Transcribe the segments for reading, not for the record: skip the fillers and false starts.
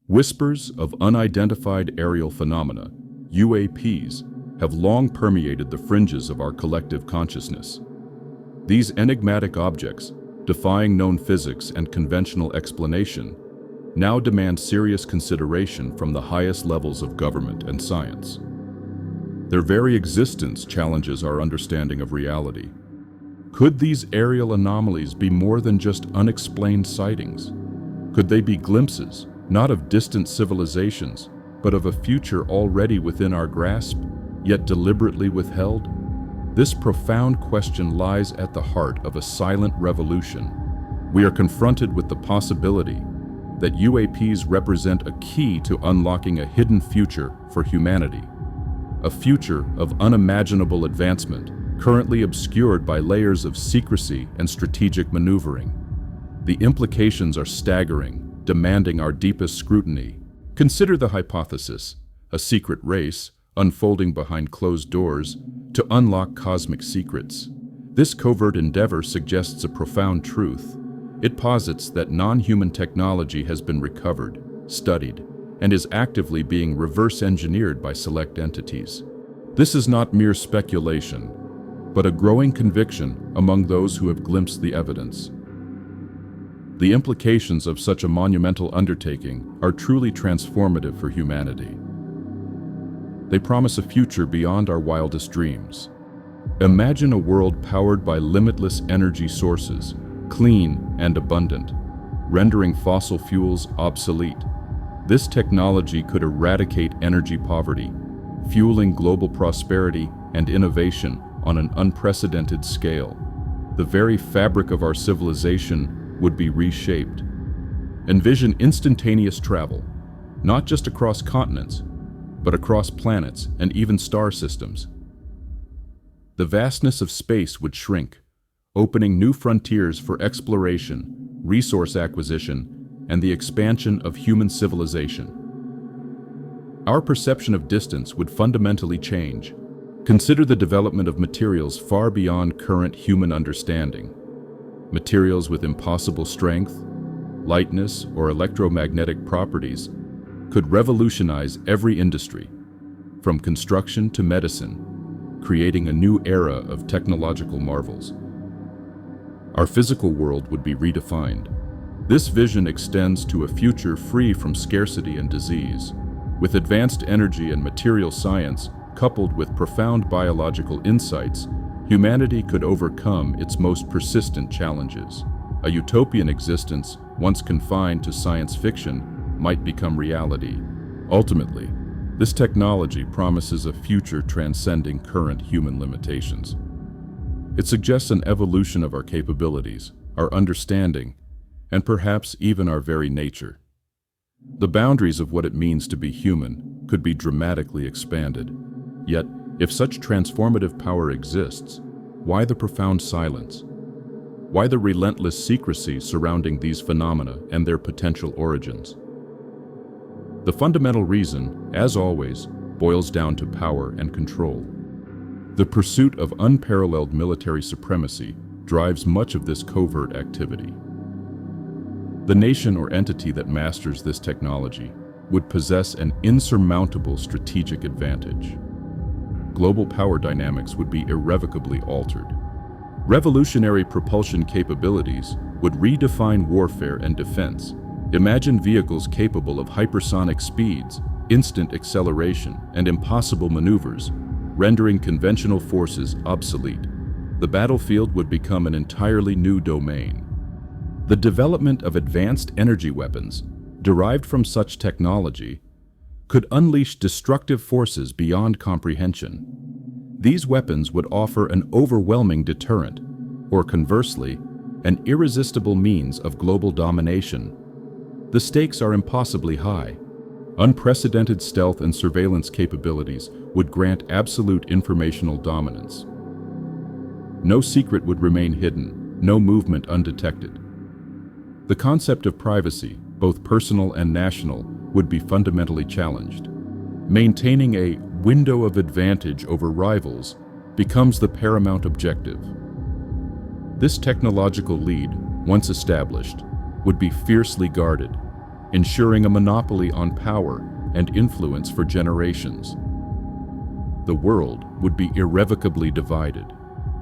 Whispers of unidentified aerial phenomena, UAPs, have long permeated the fringes of our collective consciousness. These enigmatic objects, defying known physics and conventional explanation, now demand serious consideration from the highest levels of government and science. Their very existence challenges our understanding of reality. Could these aerial anomalies be more than just unexplained sightings? Could they be glimpses, not of distant civilizations, but of a future already within our grasp, yet deliberately withheld? This profound question lies at the heart of a silent revolution. We are confronted with the possibility that UAPs represent a key to unlocking a hidden future for humanity, a future of unimaginable advancement, currently obscured by layers of secrecy and strategic maneuvering. The implications are staggering, demanding our deepest scrutiny. Consider the hypothesis, a secret race, unfolding behind closed doors, to unlock cosmic secrets. This covert endeavor suggests a profound truth. It posits that non-human technology has been recovered, studied, and is actively being reverse-engineered by select entities. This is not mere speculation, but a growing conviction among those who have glimpsed the evidence. The implications of such a monumental undertaking are truly transformative for humanity. They promise a future beyond our wildest dreams. Imagine a world powered by limitless energy sources, clean and abundant, rendering fossil fuels obsolete. This technology could eradicate energy poverty, fueling global prosperity and innovation on an unprecedented scale. The very fabric of our civilization would be reshaped. Envision instantaneous travel, not just across continents, but across planets and even star systems. The vastness of space would shrink, opening new frontiers for exploration, resource acquisition, and the expansion of human civilization. Our perception of distance would fundamentally change. Consider the development of materials far beyond current human understanding. Materials with impossible strength, lightness, or electromagnetic properties could revolutionize every industry, from construction to medicine, creating a new era of technological marvels. Our physical world would be redefined. This vision extends to a future free from scarcity and disease. With advanced energy and material science, coupled with profound biological insights, humanity could overcome its most persistent challenges. A utopian existence, once confined to science fiction, might become reality. Ultimately, this technology promises a future transcending current human limitations. It suggests an evolution of our capabilities, our understanding, and perhaps even our very nature. The boundaries of what it means to be human could be dramatically expanded. Yet, if such transformative power exists, why the profound silence? Why the relentless secrecy surrounding these phenomena and their potential origins? The fundamental reason, as always, boils down to power and control. The pursuit of unparalleled military supremacy drives much of this covert activity. The nation or entity that masters this technology would possess an insurmountable strategic advantage. Global power dynamics would be irrevocably altered. Revolutionary propulsion capabilities would redefine warfare and defense. Imagine vehicles capable of hypersonic speeds, instant acceleration, and impossible maneuvers, rendering conventional forces obsolete. The battlefield would become an entirely new domain. The development of advanced energy weapons, derived from such technology, could unleash destructive forces beyond comprehension. These weapons would offer an overwhelming deterrent, or conversely, an irresistible means of global domination. The stakes are impossibly high. Unprecedented stealth and surveillance capabilities would grant absolute informational dominance. No secret would remain hidden, no movement undetected. The concept of privacy, both personal and national, would be fundamentally challenged. Maintaining a window of advantage over rivals becomes the paramount objective. This technological lead, once established, would be fiercely guarded, ensuring a monopoly on power and influence for generations. The world would be irrevocably divided.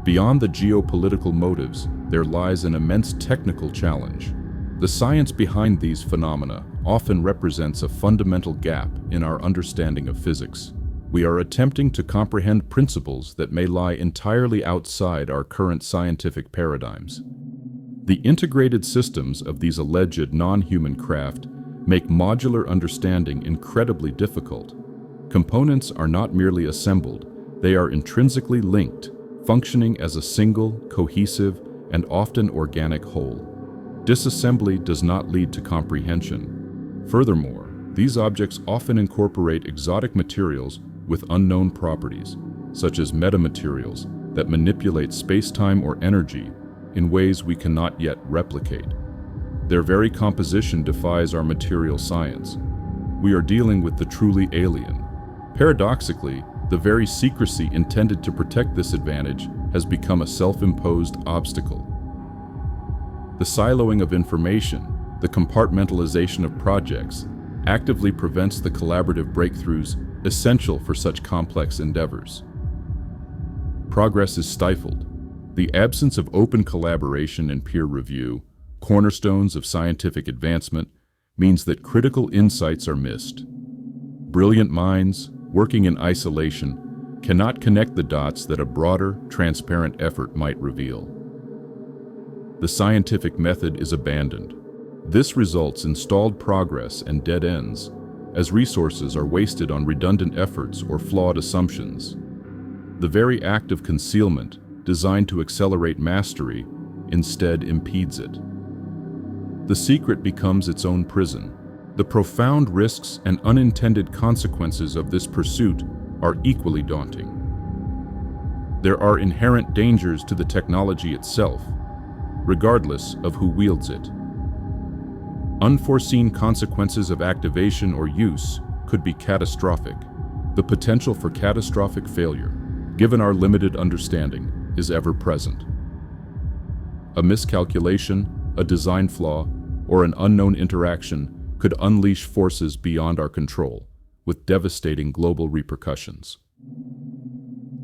Beyond the geopolitical motives, there lies an immense technical challenge. The science behind these phenomena often represents a fundamental gap in our understanding of physics. We are attempting to comprehend principles that may lie entirely outside our current scientific paradigms. The integrated systems of these alleged non-human craft make modular understanding incredibly difficult. Components are not merely assembled, they are intrinsically linked, functioning as a single, cohesive, and often organic whole. Disassembly does not lead to comprehension. Furthermore, these objects often incorporate exotic materials with unknown properties, such as metamaterials that manipulate space-time or energy in ways we cannot yet replicate. Their very composition defies our material science. We are dealing with the truly alien. Paradoxically, the very secrecy intended to protect this advantage has become a self-imposed obstacle. The siloing of information, the compartmentalization of projects, actively prevents the collaborative breakthroughs essential for such complex endeavors. Progress is stifled. The absence of open collaboration and peer review, cornerstones of scientific advancement, means that critical insights are missed. Brilliant minds, working in isolation, cannot connect the dots that a broader, transparent effort might reveal. The scientific method is abandoned. This results in stalled progress and dead ends, as resources are wasted on redundant efforts or flawed assumptions. The very act of concealment, designed to accelerate mastery, instead impedes it. The secret becomes its own prison. The profound risks and unintended consequences of this pursuit are equally daunting. There are inherent dangers to the technology itself, regardless of who wields it. Unforeseen consequences of activation or use could be catastrophic. The potential for catastrophic failure, given our limited understanding, is ever present. A miscalculation, a design flaw, or an unknown interaction could unleash forces beyond our control, with devastating global repercussions.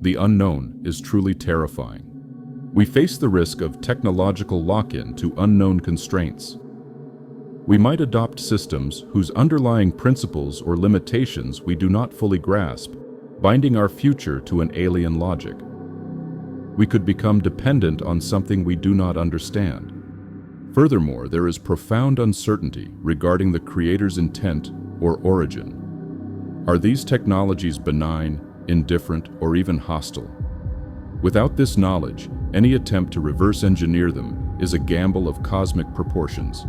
The unknown is truly terrifying. We face the risk of technological lock-in to unknown constraints. We might adopt systems whose underlying principles or limitations we do not fully grasp, binding our future to an alien logic. We could become dependent on something we do not understand. Furthermore, there is profound uncertainty regarding the creator's intent or origin. Are these technologies benign, indifferent, or even hostile? Without this knowledge, any attempt to reverse engineer them is a gamble of cosmic proportions.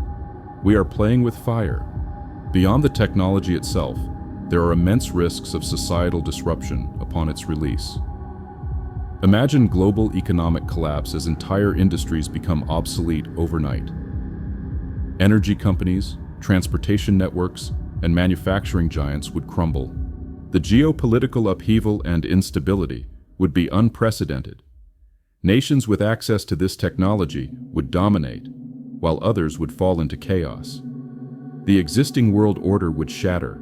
We are playing with fire. Beyond the technology itself, there are immense risks of societal disruption upon its release. Imagine global economic collapse as entire industries become obsolete overnight. Energy companies, transportation networks, and manufacturing giants would crumble. The geopolitical upheaval and instability would be unprecedented. Nations with access to this technology would dominate, while others would fall into chaos. The existing world order would shatter,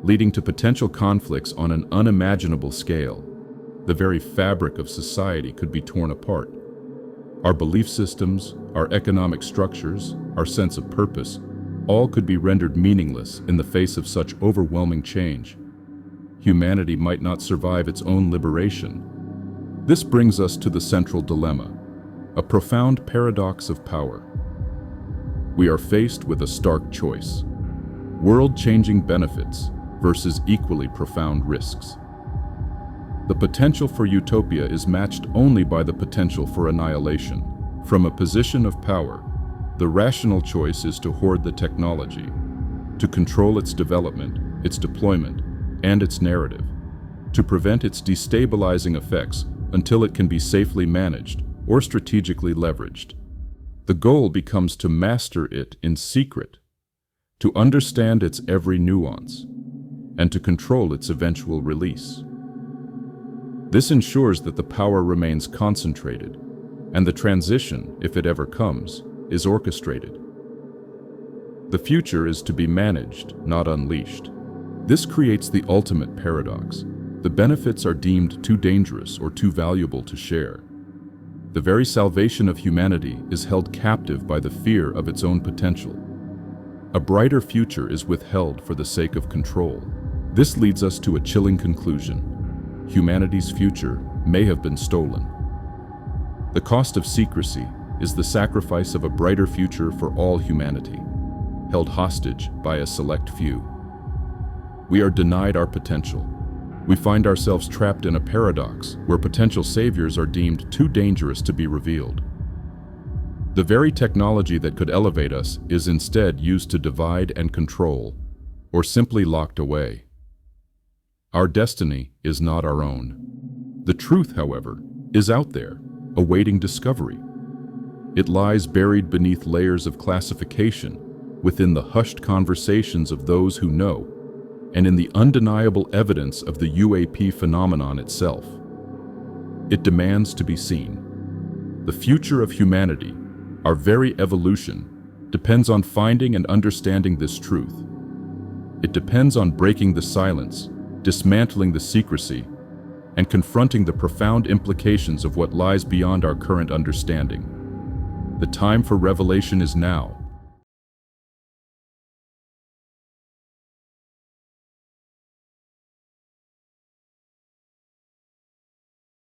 leading to potential conflicts on an unimaginable scale. The very fabric of society could be torn apart. Our belief systems, our economic structures, our sense of purpose, all could be rendered meaningless in the face of such overwhelming change. Humanity might not survive its own liberation. This brings us to the central dilemma, a profound paradox of power. We are faced with a stark choice: world-changing benefits versus equally profound risks. The potential for utopia is matched only by the potential for annihilation. From a position of power, the rational choice is to hoard the technology, to control its development, its deployment, and its narrative, to prevent its destabilizing effects until it can be safely managed or strategically leveraged. The goal becomes to master it in secret, to understand its every nuance, and to control its eventual release. This ensures that the power remains concentrated, and the transition, if it ever comes, is orchestrated. The future is to be managed, not unleashed. This creates the ultimate paradox. The benefits are deemed too dangerous or too valuable to share. The very salvation of humanity is held captive by the fear of its own potential. A brighter future is withheld for the sake of control. This leads us to a chilling conclusion. Humanity's future may have been stolen. The cost of secrecy is the sacrifice of a brighter future for all humanity, held hostage by a select few. We are denied our potential. We find ourselves trapped in a paradox where potential saviors are deemed too dangerous to be revealed. The very technology that could elevate us is instead used to divide and control, or simply locked away. Our destiny is not our own. The truth, however, is out there, awaiting discovery. It lies buried beneath layers of classification, within the hushed conversations of those who know, and in the undeniable evidence of the UAP phenomenon itself. It demands to be seen. The future of humanity, our very evolution, depends on finding and understanding this truth. It depends on breaking the silence, dismantling the secrecy, and confronting the profound implications of what lies beyond our current understanding. The time for revelation is now,